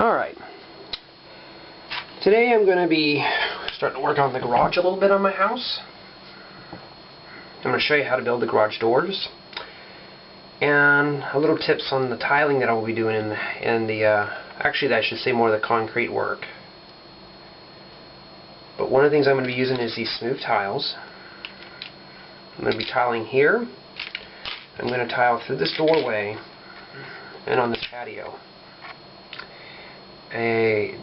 Alright, today I'm going to be starting to work on the garage a little bit on my house. I'm going to show you how to build the garage doors and a little tips on the tiling that I will be doing actually I should say more of the concrete work. But one of the things I'm going to be using is these smooth tiles. I'm going to be tiling here. I'm going to tile through this doorway and on this patio.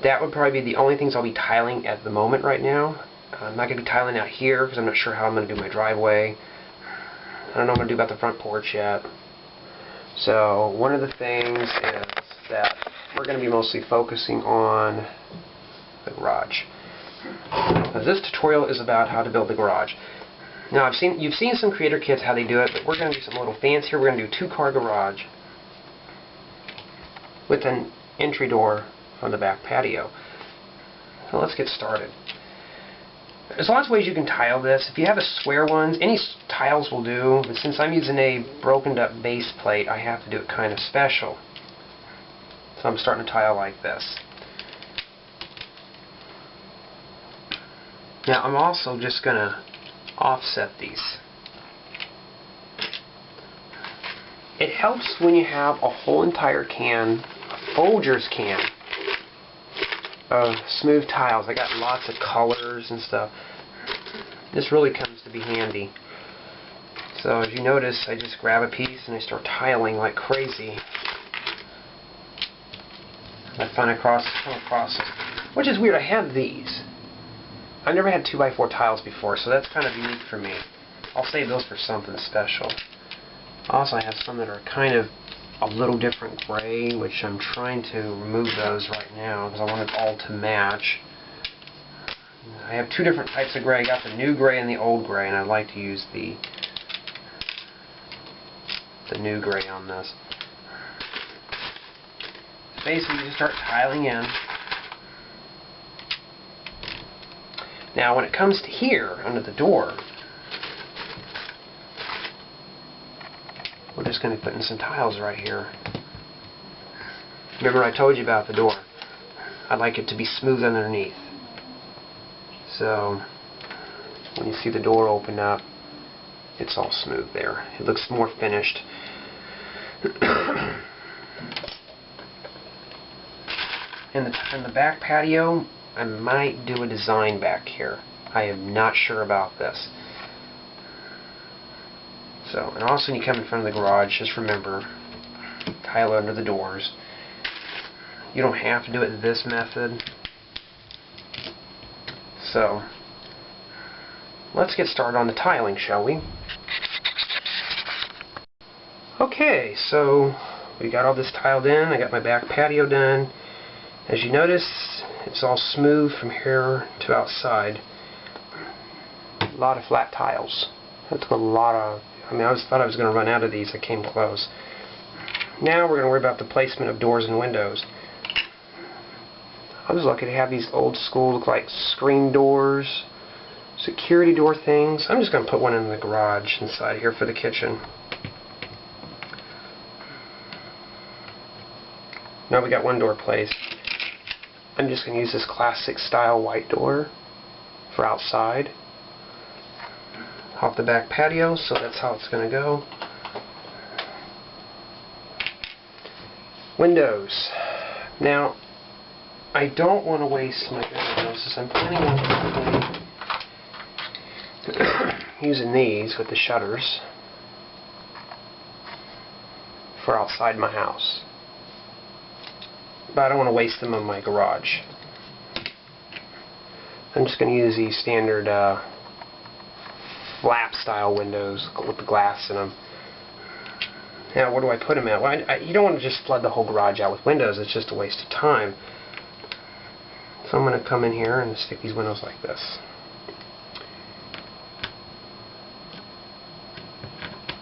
That would probably be the only things I'll be tiling at the moment right now. I'm not going to be tiling out here because I'm not sure how I'm going to do my driveway. I don't know what I'm going to do about the front porch yet. So one of the things is that we're going to be mostly focusing on the garage. Now, this tutorial is about how to build the garage. Now you've seen some creator kits how they do it, but we're going to do something a little fancier. We're going to do a 2-car garage with an entry door on the back patio. So let's get started. There's lots of ways you can tile this. If you have a square ones, any tiles will do, but since I'm using a broken up base plate, I have to do it kind of special. So I'm starting to tile like this. Now I'm also just going to offset these. It helps when you have a whole entire can, a Folgers can, of smooth tiles. I got lots of colors and stuff. This really comes to be handy. So as you notice, I just grab a piece and I start tiling like crazy. I come across, which is weird. I have these. I've never had 2x4 tiles before, so that's kind of unique for me. I'll save those for something special. Also, I have some that are kind of a little different gray, which I'm trying to remove those right now because I want it all to match. I have 2 different types of gray. I got the new gray and the old gray, and I'd like to use the new gray on this. So basically, you just start tiling in. Now, when it comes to here, under the door, we're just going to be putting some tiles right here. Remember I told you about the door. I like it to be smooth underneath. So when you see the door open up, it's all smooth there. It looks more finished. In the back patio, I might do a design back here. I am not sure about this. So, and also when you come in front of the garage, just remember, tile under the doors. You don't have to do it this method. So, let's get started on the tiling, shall we? Okay, so we got all this tiled in. I got my back patio done. As you notice, it's all smooth from here to outside. A lot of flat tiles. That took a lot of... I thought I was going to run out of these. I came close. Now we're going to worry about the placement of doors and windows. I was lucky to have these old school, look like screen doors, security door things. I'm just going to put one in the garage inside here for the kitchen. Now we got one door placed. I'm just going to use this classic style white door for outside. Off the back patio, so that's how it's going to go. Windows. Now, I don't want to waste my windows, so I'm planning on using these with the shutters for outside my house. But I don't want to waste them on my garage. I'm just going to use these standard flap style windows with the glass in them. Now where do I put them at? Well, you don't want to just flood the whole garage out with windows. It's just a waste of time. So I'm going to come in here and stick these windows like this.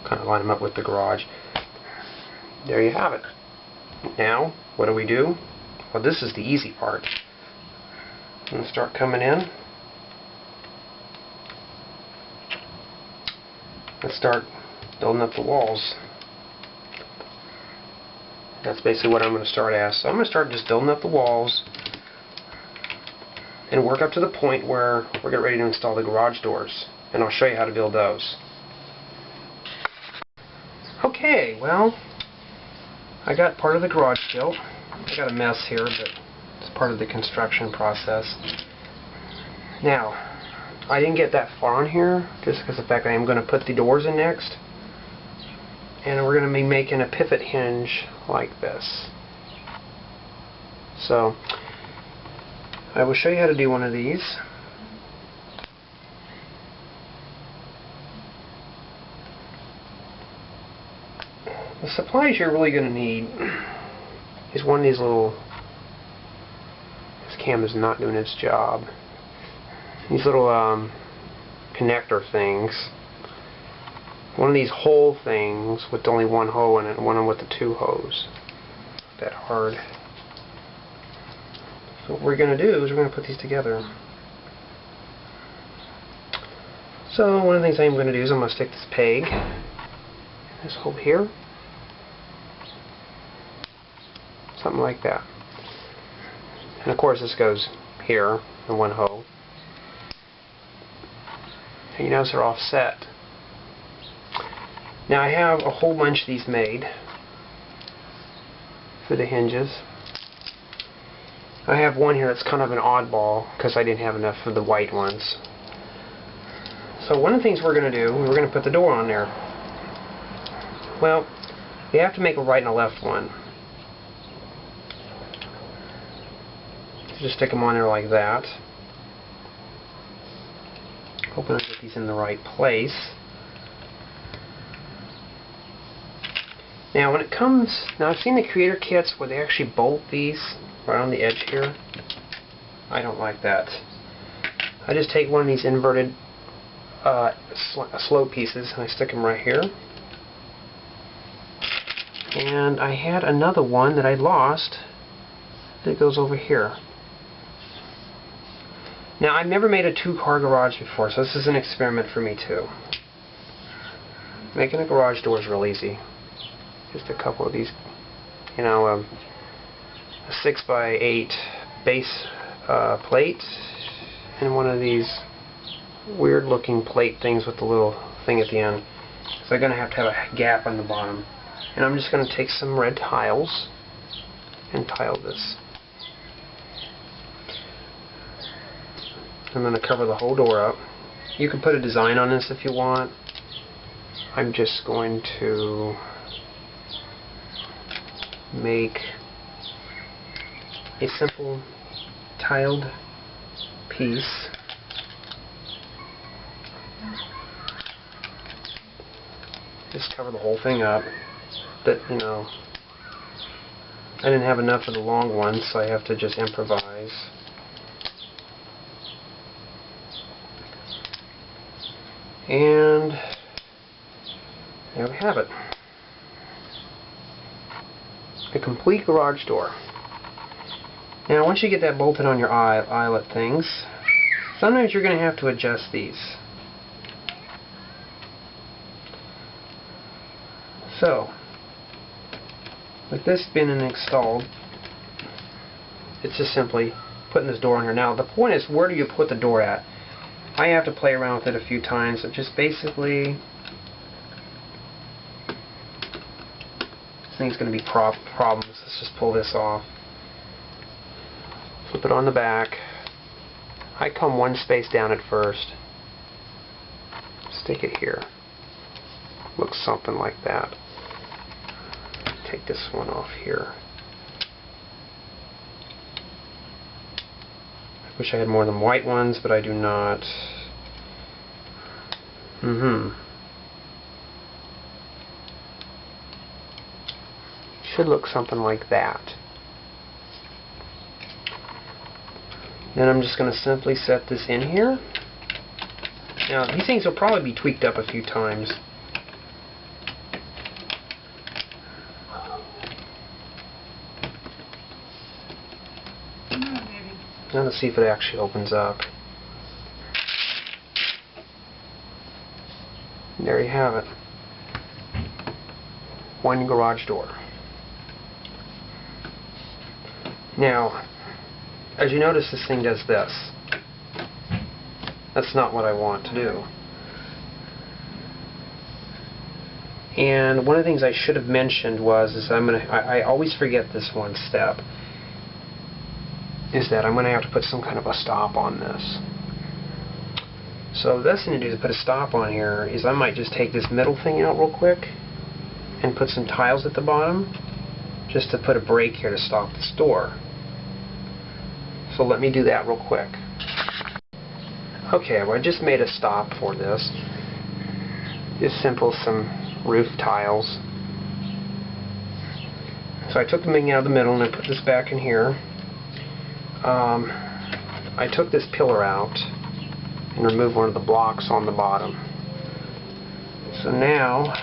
Kind of line them up with the garage. There you have it. Now what do? Well, this is the easy part. I'm going to start coming in. Let's start building up the walls. That's basically what I'm going to start as. So I'm going to start just building up the walls and work up to the point where we're getting ready to install the garage doors. And I'll show you how to build those. Okay, well, I got part of the garage built. I got a mess here, but it's part of the construction process. Now, I didn't get that far on here just because of the fact I am going to put the doors in next. And we're going to be making a pivot hinge like this. So, I will show you how to do one of these. The supplies you're really going to need is one of these little... This cam is not doing its job. These little connector things. One of these hole things with only one hole in it, and one with the two holes. Not that hard. So what we're going to do is we're going to put these together. So one of the things I'm going to do is I'm going to stick this peg in this hole here. Something like that. And of course this goes here in one hole. And you notice they're offset. Now I have a whole bunch of these made for the hinges. I have one here that's kind of an oddball because I didn't have enough of the white ones. So one of the things we're going to do, we're going to put the door on there. Well, you have to make a right and a left one. So just stick them on there like that. Hoping to get these in the right place. Now when it comes, now I've seen the creator kits where they actually bolt these right on the edge here. I don't like that. I just take one of these inverted slope pieces and I stick them right here. And I had another one that I lost that goes over here. Now I've never made a two-car garage before, so this is an experiment for me too. Making a garage door is real easy. Just a couple of these, you know, a 6x8 base plate and one of these weird looking plate things with the little thing at the end. So they're going to have a gap on the bottom. And I'm just going to take some red tiles and tile this. I'm going to cover the whole door up. You can put a design on this if you want. I'm just going to make a simple tiled piece. Just cover the whole thing up. But, you know, I didn't have enough of the long ones, so I have to just improvise. And there we have it. A complete garage door. Now once you get that bolted on your eyelet things, sometimes you're going to have to adjust these. So, with this being installed, it's just simply putting this door on here. Now the point is, where do you put the door at? I have to play around with it a few times. It just basically, this thing's going to be problems. Let's just pull this off. Flip it on the back. I come one space down at first. Stick it here. Looks something like that. Take this one off here. I wish I had more than white ones, but I do not. Should look something like that. Then I'm just going to simply set this in here. Now these things will probably be tweaked up a few times. Now let's see if it actually opens up. And there you have it. One garage door. Now, as you notice, this thing does this. That's not what I want to do. And one of the things I should have mentioned is I always forget this one step, is that I'm going to have to put some kind of a stop on this. So the best thing to do to put a stop on here is I might just take this middle thing out real quick and put some tiles at the bottom just to put a brake here to stop this door. So let me do that real quick. Okay, well, I just made a stop for this. Just simple some roof tiles. So I took the thing out of the middle and I put this back in here. I took this pillar out and removed one of the blocks on the bottom. So now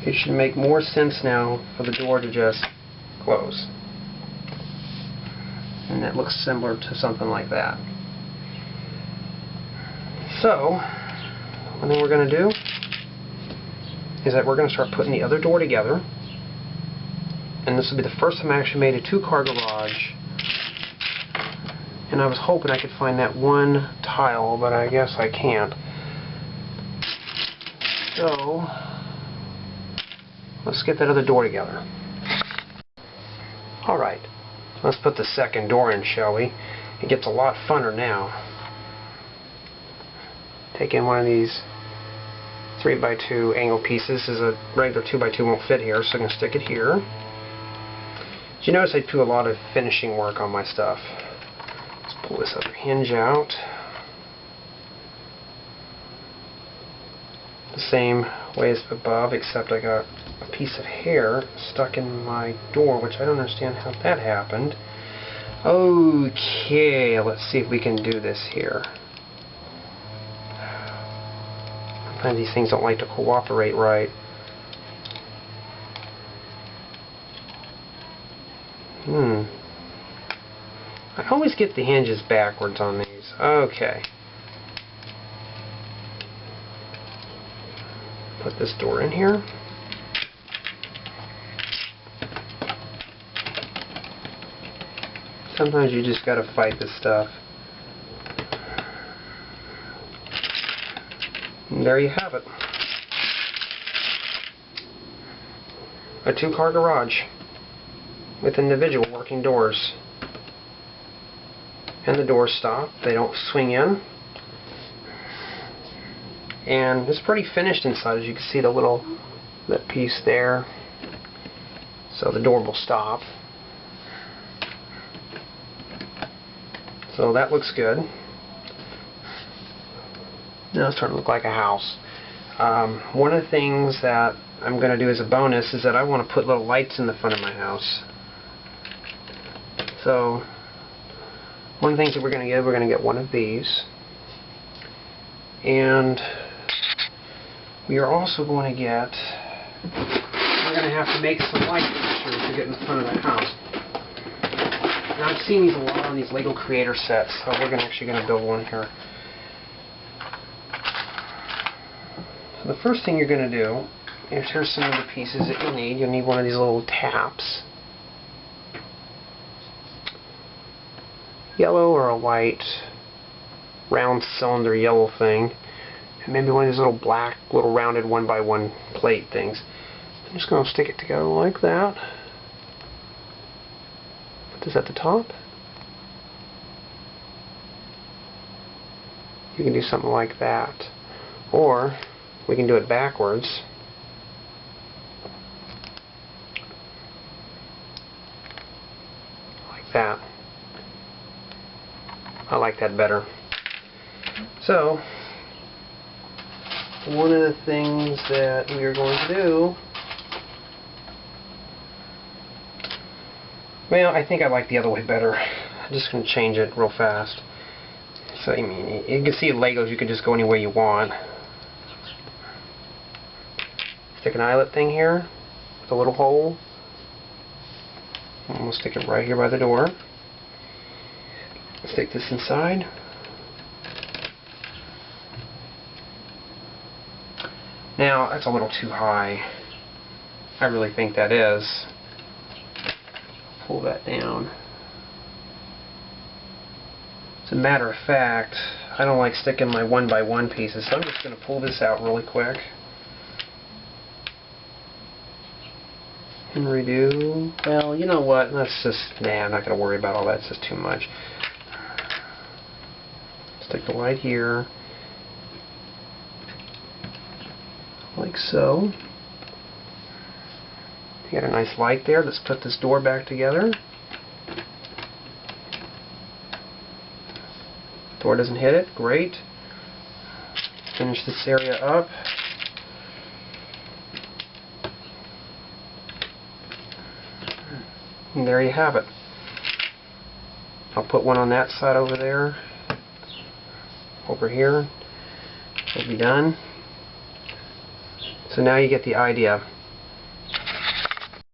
it should make more sense now for the door to just close. And that looks similar to something like that. So, one thing we're going to do is that we're going to start putting the other door together. And this will be the first time I actually made a two-car garage. And I was hoping I could find that one tile, but I guess I can't. So, let's get that other door together. Alright. Let's put the second door in, shall we? It gets a lot funner now. Take in one of these 3x2 angle pieces. This is a regular 2x2 won't fit here, so I'm going to stick it here. You notice I do a lot of finishing work on my stuff. Let's pull this other hinge out. The same way as above, except I got a piece of hair stuck in my door, which I don't understand how that happened. Okay, let's see if we can do this here. Sometimes these things don't like to cooperate right. I always get the hinges backwards on these. Okay. Put this door in here. Sometimes you just gotta fight this stuff. And there you have it. A two-car garage with individual working doors. And the doors stop. They don't swing in. And it's pretty finished inside, as you can see that piece there. So the door will stop. So that looks good. Now it's starting to look like a house. One of the things that I'm going to do as a bonus is that I want to put little lights in the front of my house. So one of the things that we're going to get one of these. And we are also going to get, we're going to have to make some light fixtures to get in the front of the house. Now I've seen these a lot on these Lego Creator sets, so we're actually going to build one here. So the first thing you're going to do is, here's some of the pieces that you'll need. You'll need one of these little taps. Yellow or a white round cylinder yellow thing. And maybe one of these little black, little rounded 1x1 plate things. I'm just going to stick it together like that. Put this at the top. You can do something like that. Or we can do it backwards. Like that. I like that better. So, one of the things that we are going to do, well, I think I like the other way better. I'm just going to change it real fast. So, I mean, you can see Legos, you can just go any way you want. Stick an eyelet thing here with a little hole. And we'll stick it right here by the door. Stick this inside. Now, that's a little too high. I really think that is. pull that down. As a matter of fact, I don't like sticking my 1x1 pieces, so I'm just going to pull this out really quick. And redo. Well, you know what? Let's just, I'm not going to worry about all that. It's just too much. Stick the light here. Like so. You got a nice light there. Let's put this door back together. Door doesn't hit it. Great. Finish this area up. And there you have it. I'll put one on that side over there. Over here. We'll be done. So now you get the idea.